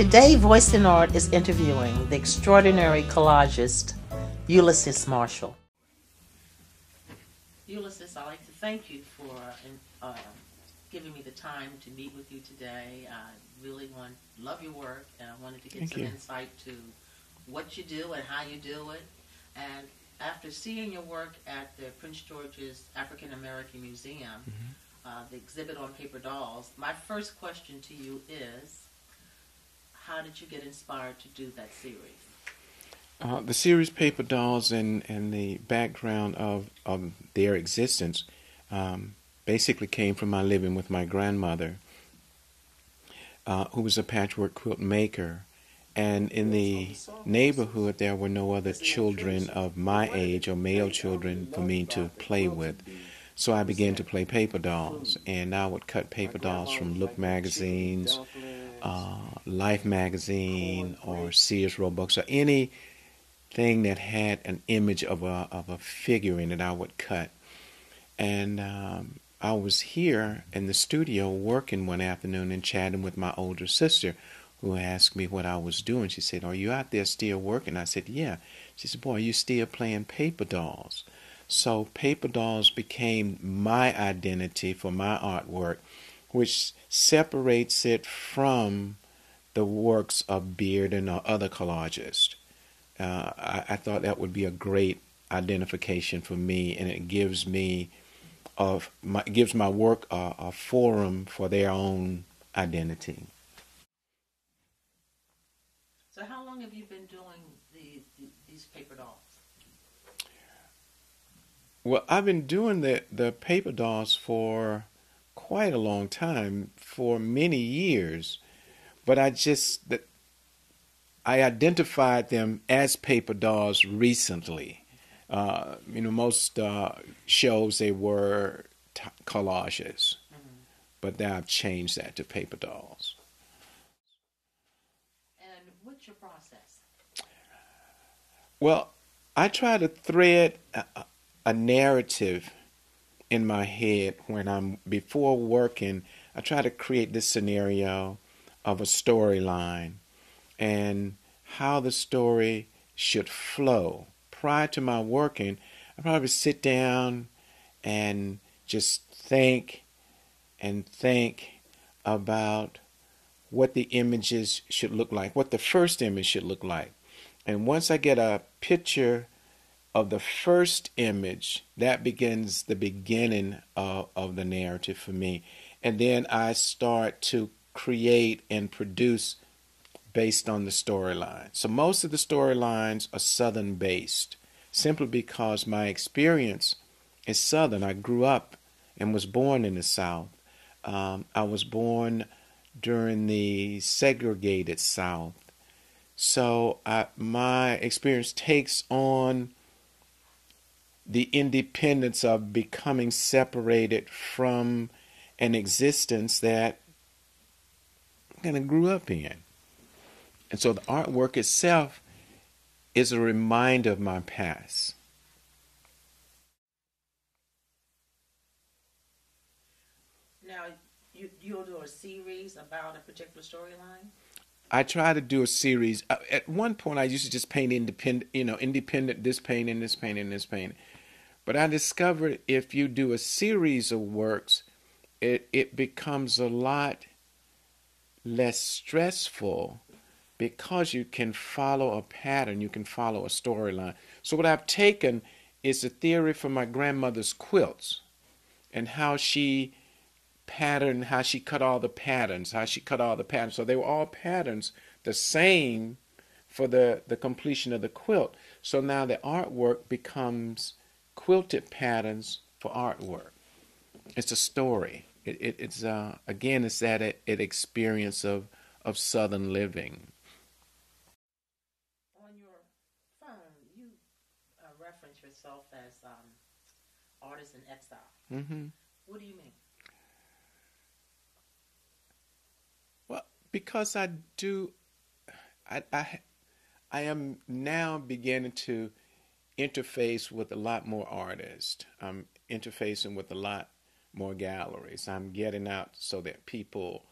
Today, Voice in Art is interviewing the extraordinary collagist Ulysses Marshall. Ulysses, I'd like to thank you for giving me the time to meet with you today. I really love your work, and I wanted to get some insight to what you do and how you do it. And after seeing your work at the Prince George's African American Museum, the exhibit on paper dolls, my first question to you is, how did you get inspired to do that series? The series Paper Dolls and the background of their existence basically came from my living with my grandmother, who was a patchwork quilt maker. And in the neighborhood, there were no other children of my age or male children for me to play with. So I began to play paper dolls, and I would cut paper dolls from Look magazines, Life magazine, or Sears Roebuck, or anything that had an image of a figure in it, I would cut. And I was here in the studio working one afternoon and chatting with my older sister, who asked me what I was doing. She said, "Are you out there still working?" I said, "Yeah." She said, "Boy, are you still playing paper dolls?" So paper dolls became my identity for my artwork, which separates it from the works of Beard and other collagists. I thought that would be a great identification for me, and it gives my work a forum for their own identity. So how long have you been doing these paper dolls? Well, I've been doing the paper dolls for quite a long time, for many years, but I identified them as paper dolls recently. Most shows they were collages, but now I've changed that to paper dolls. And what's your process? Well, I try to thread a narrative in my head before working. I try to create this scenario of a storyline and how the story should flow. Prior to my working, I probably sit down and just think about what the images should look like, what the first image should look like. And once I get a picture of the first image, that begins the beginning of the narrative for me. And then I start to create and produce based on the storyline. So most of the storylines are Southern based, simply because my experience is Southern. I grew up and was born in the South. I was born during the segregated South. So my experience takes on the independence of becoming separated from an existence that I kind of grew up in. And so the artwork itself is a reminder of my past. Now, you'll do a series about a particular storyline? I try to do a series. At one point, I used to just paint independent, this painting, this painting, this painting. But I discovered if you do a series of works, it becomes a lot less stressful because you can follow a pattern, you can follow a storyline. So what I've taken is a theory from my grandmother's quilts and how she patterned, how she cut all the patterns. So they were all patterns the same for the completion of the quilt. So now the artwork becomes quilted patterns for artwork. It's a story. It's again, it's that experience of Southern living. On your phone, you reference yourself as artist in exile. Mm-hmm. What do you mean? Well, because I am now beginning to interface with a lot more artists. I'm interfacing with a lot more galleries. I'm getting out so that people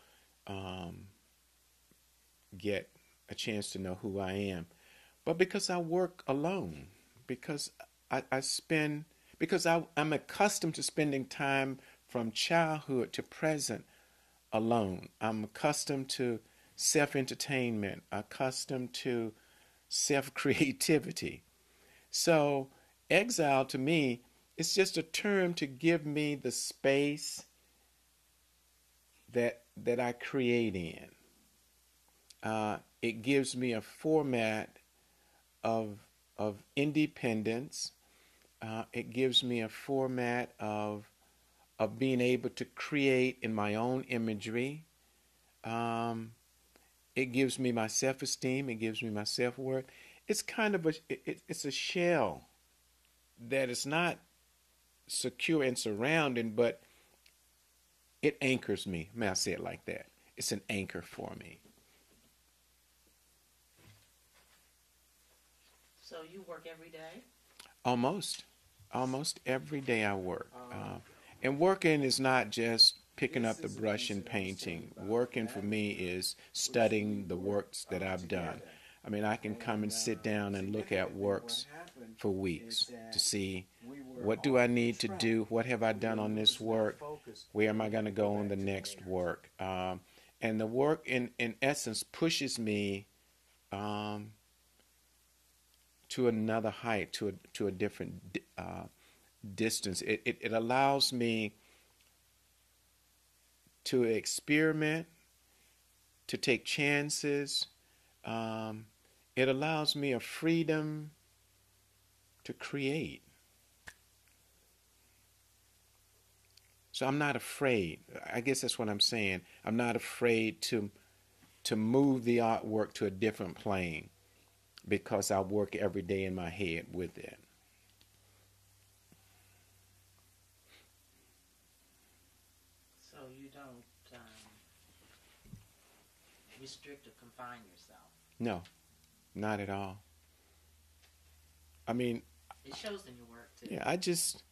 get a chance to know who I am. But because I work alone, because I spend, because I'm accustomed to spending time from childhood to present alone. I'm accustomed to self entertainment, accustomed to self creativity. So, exile to me is just a term to give me the space that I create in. It gives me a format of independence. It gives me a format of being able to create in my own imagery. Um, it gives me my self-esteem. It gives me my self-worth. It's kind of it's a shell that is not secure and surrounding, but it anchors me. May I say it like that? It's an anchor for me. So you work every day? Almost, almost every day I work. And working is not just picking up the brush and painting. Working for me is studying the works that I've done. I mean, I can come and sit down and look at works for weeks to see what do I need to do, what have I done on this work, where am I going to go on the next work. And the work, in essence, pushes me um, to another height, to a different distance. It allows me to experiment, to take chances. Um, it allows me a freedom to create. So I'm not afraid. I guess that's what I'm saying. I'm not afraid to move the artwork to a different plane because I work every day in my head with it. So you don't restrict or confine yourself. No, not at all. I mean, It shows in your work too. yeah, I just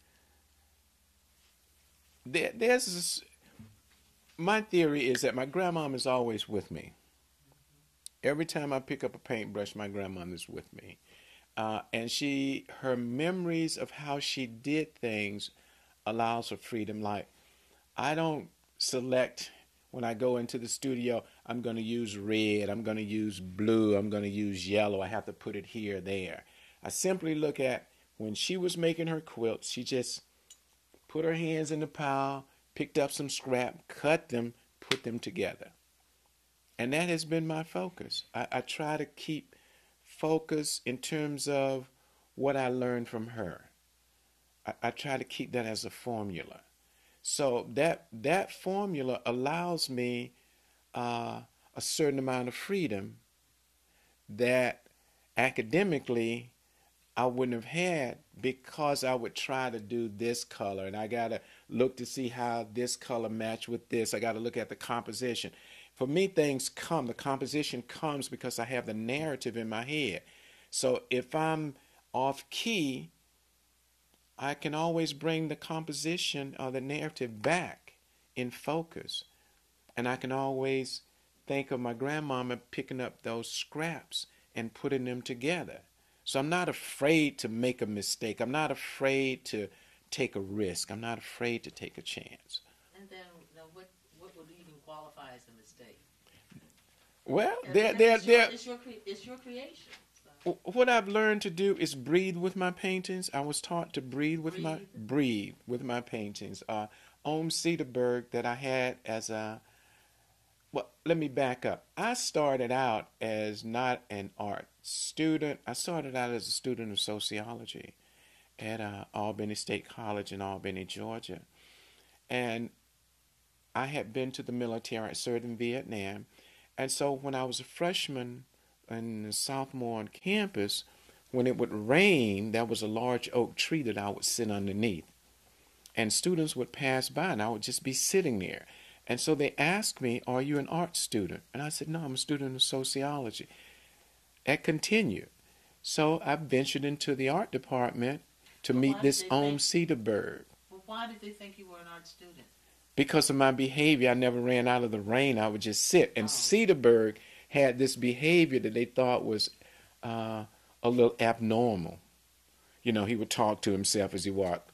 there's this, my theory is that my grandmom is always with me. Every time I pick up a paintbrush, my grandmom is with me. And her memories of how she did things allows for freedom. Like, I don't select when I go into the studio, I'm going to use red, I'm going to use blue, I'm going to use yellow. I have to put it here, there. I simply look at when she was making her quilts, she just put her hands in the pile, picked up some scrap, cut them, put them together. And that has been my focus. I try to keep focus in terms of what I learned from her. I try to keep that as a formula. So that formula allows me a certain amount of freedom that academically I wouldn't have had because I would try to do this color and I got to look to see how this color match with this. I got to look at the composition. For me, the composition comes because I have the narrative in my head. So if I'm off key, I can always bring the composition or the narrative back in focus. And I can always think of my grandmama picking up those scraps and putting them together. So I'm not afraid to make a mistake. I'm not afraid to take a risk. I'm not afraid to take a chance. And then, what would even qualify as a mistake? Well, It's your creation. So. What I've learned to do is breathe with my paintings. I was taught to breathe with my paintings. Ohm Cedarberg that I had as a, well, let me back up. I started out as not an art student. I started out as a student of sociology at Albany State College in Albany, Georgia. And I had been to the military. I served in Vietnam. And so when I was a freshman and a sophomore on campus, when it would rain, there was a large oak tree that I would sit underneath. And students would pass by and I would just be sitting there. And so they asked me, "Are you an art student?" And I said, "No, I'm a student of sociology." It continued. So I ventured into the art department to meet this Ohm Cedarberg. Well, why did they think you were an art student? Because of my behavior, I never ran out of the rain. I would just sit. And Cedarberg had this behavior that they thought was a little abnormal. You know, he would talk to himself as he walked.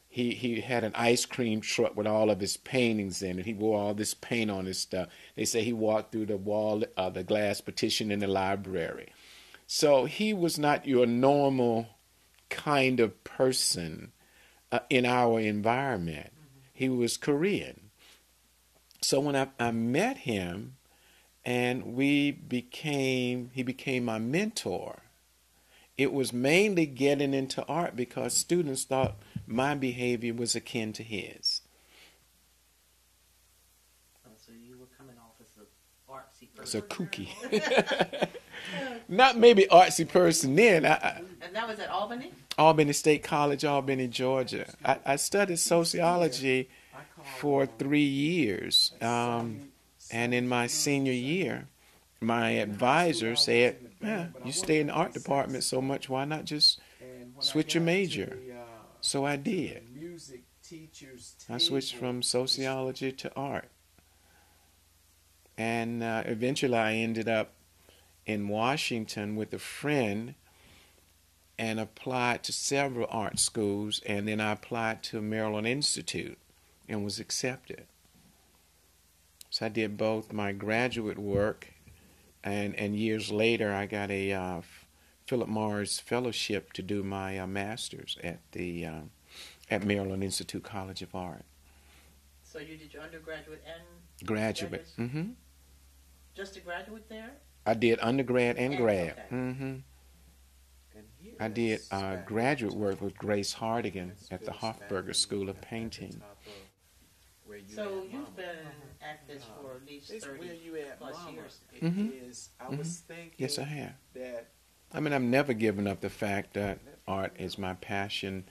He had an ice cream truck with all of his paintings in it. He wore all this paint on his stuff. They say he walked through the wall, the glass partition in the library. So he was not your normal kind of person in our environment. He was Korean. So when I met him, and he became my mentor, it was mainly getting into art because students thought my behavior was akin to his. Oh, so you were coming off as an artsy person. As a kooky. Not maybe artsy person then. And that was at Albany? Albany State College, Albany, Georgia. I studied sociology for 3 years. And in my senior year, my advisor said, you stay in the art department so much, why not just switch your major? So I did. I switched from sociology to art. And eventually I ended up in Washington with a friend and applied to several art schools, and then I applied to Maryland Institute and was accepted. So I did both my graduate work, and years later I got a Philip Morris Fellowship to do my master's at Maryland Institute College of Art. So you did your undergraduate and graduate? Mm-hmm. Just a graduate there? I did undergrad and grad. Okay. Mm-hmm. I did graduate work with Grace Hardigan at the Hofberger School of Painting. So you've been at this for at least 30 plus years. Mm-hmm. Yes, I have. I mean, I've never given up the fact that art is my passion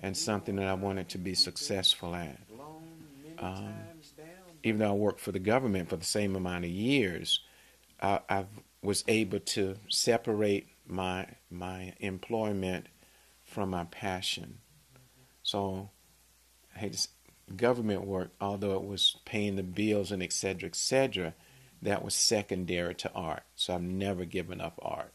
and something that I wanted to be successful at. Even though I worked for the government for the same amount of years, I was able to separate my employment from my passion. So I hate to say, government work, although it was paying the bills and et cetera, that was secondary to art. So I've never given up art.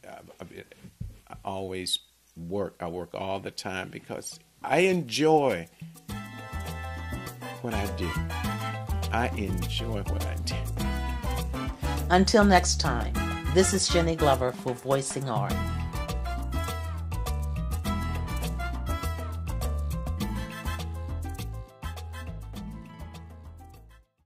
I always work. I work all the time because I enjoy what I do. I enjoy what I do. Until next time, this is Jenny Glover for Voicing Art.